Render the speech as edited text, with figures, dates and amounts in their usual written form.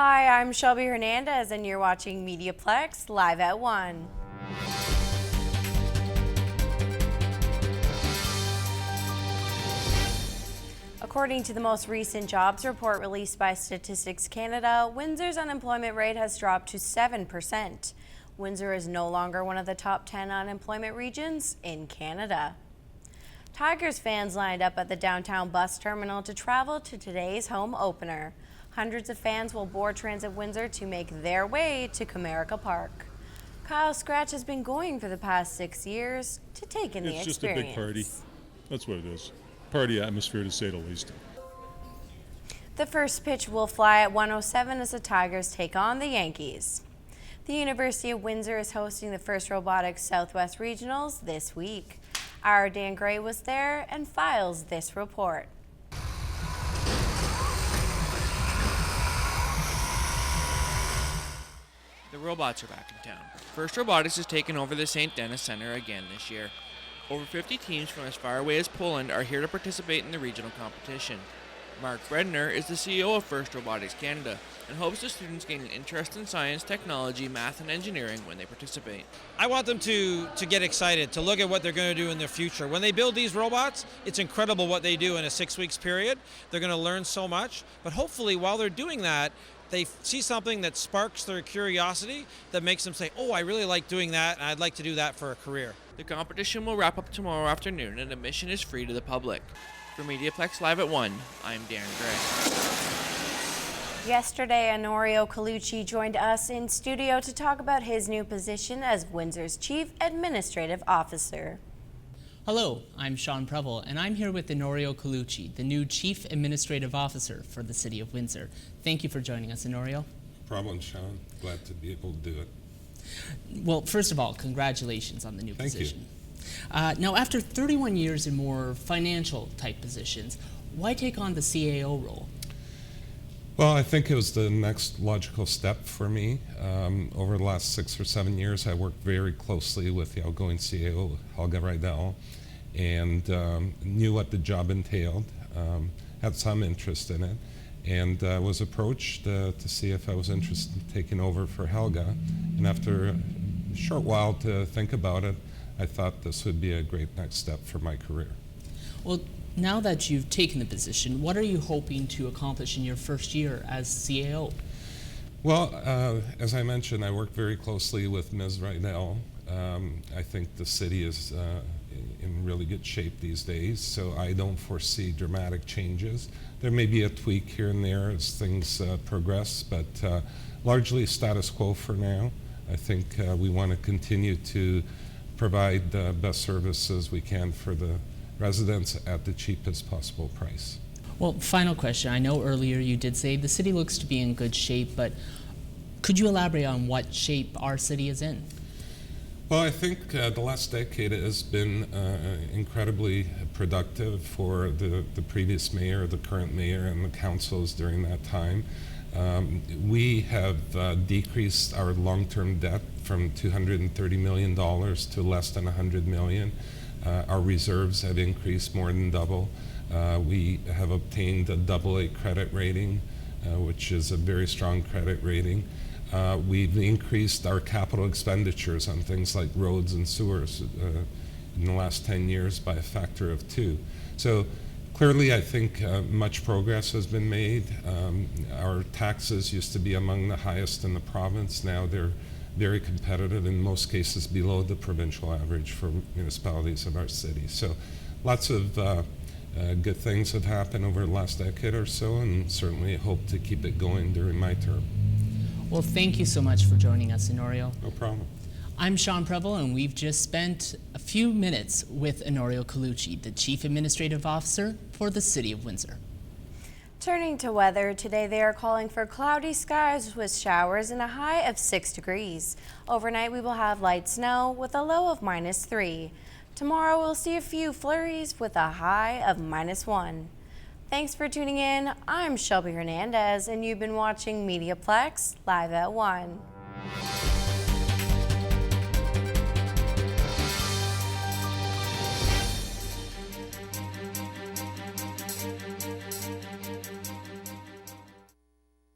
Hi, I'm Shelby Hernandez, and you're watching MediaPlex live at 1. According to the most recent jobs report released by Statistics Canada, Windsor's unemployment rate has dropped to 7%. Windsor is no longer one of the top 10 unemployment regions in Canada. Tigers fans lined up at the downtown bus terminal to travel to today's home opener. Hundreds of fans will board Transit Windsor to make their way to Comerica Park. Kyle Scratch has been going for the past 6 years to take in the experience. It's just a big party. That's what it is. Party atmosphere, to say the least. The first pitch will fly at 1:07 as the Tigers take on the Yankees. The University of Windsor is hosting the first Robotics Southwest Regionals this week. Our Dan Gray was there and files this report. The robots are back in town. First Robotics has taken over the St. Denis Center again this year. Over 50 teams from as far away as Poland are here to participate in the regional competition. Mark Bredner is the CEO of First Robotics Canada and hopes the students gain an interest in science, technology, math, and engineering when they participate. I want them to get excited, to look at what they're going to do in the future. When they build these robots, it's incredible what they do in a 6 weeks period. They're going to learn so much, but hopefully while they're doing that, they see something that sparks their curiosity, that makes them say, oh, I really like doing that, and I'd like to do that for a career. The competition will wrap up tomorrow afternoon, and admission is free to the public. For MediaPlex Live at 1, I'm Darren Gray. Yesterday, Honorio Colucci joined us in studio to talk about his new position as Windsor's Chief Administrative Officer. Hello, I'm Sean Preble, and I'm here with Honorio Colucci, the new Chief Administrative Officer for the City of Windsor. Thank you for joining us, Honorio. No problem, Sean. Glad to be able to do it. Well, first of all, congratulations on the new Thank position. Now, after 31 years in more financial-type positions, why take on the CAO role? Well, I think it was the next logical step for me. Over the last 6 or 7 years, I worked very closely with the outgoing CAO, Helga Rydell, and knew what the job entailed, had some interest in it, and was approached to see if I was interested in taking over for Helga. And after a short while to think about it, I thought this would be a great next step for my career. Well, now that you've taken the position, what are you hoping to accomplish in your first year as CAO? Well, as I mentioned, I work very closely with Ms. Rydell. I think the city is in really good shape these days, so I don't foresee dramatic changes. There may be a tweak here and there as things progress, but largely status quo for now. I think we want to continue to provide the best services we can for the residents at the cheapest possible price. Well, final question. I know earlier you did say the city looks to be in good shape, but could you elaborate on what shape our city is in? Well, I think the last decade has been incredibly productive for the previous mayor, the current mayor, and the councils during that time. We have decreased our long-term debt from $230 million to less than $100 million. Our reserves have increased more than double. We have obtained a AA credit rating, which is a very strong credit rating. We've increased our capital expenditures on things like roads and sewers in the last 10 years by a factor of 2. So clearly, I think much progress has been made. Our taxes used to be among the highest in the province. Now they're very competitive, in most cases below the provincial average for municipalities of our city. So lots of good things have happened over the last decade or so, and certainly hope to keep it going during my term. Well, thank you so much for joining us, Honorio. No problem. I'm Sean Preble, and we've just spent a few minutes with Honorio Colucci, the Chief Administrative Officer for the City of Windsor. Turning to weather, today they are calling for cloudy skies with showers and a high of 6 degrees. Overnight we will have light snow with a low of -3. Tomorrow we'll see a few flurries with a high of -1. Thanks for tuning in. I'm Shelby Hernandez, and you've been watching MediaPlex Live at 1.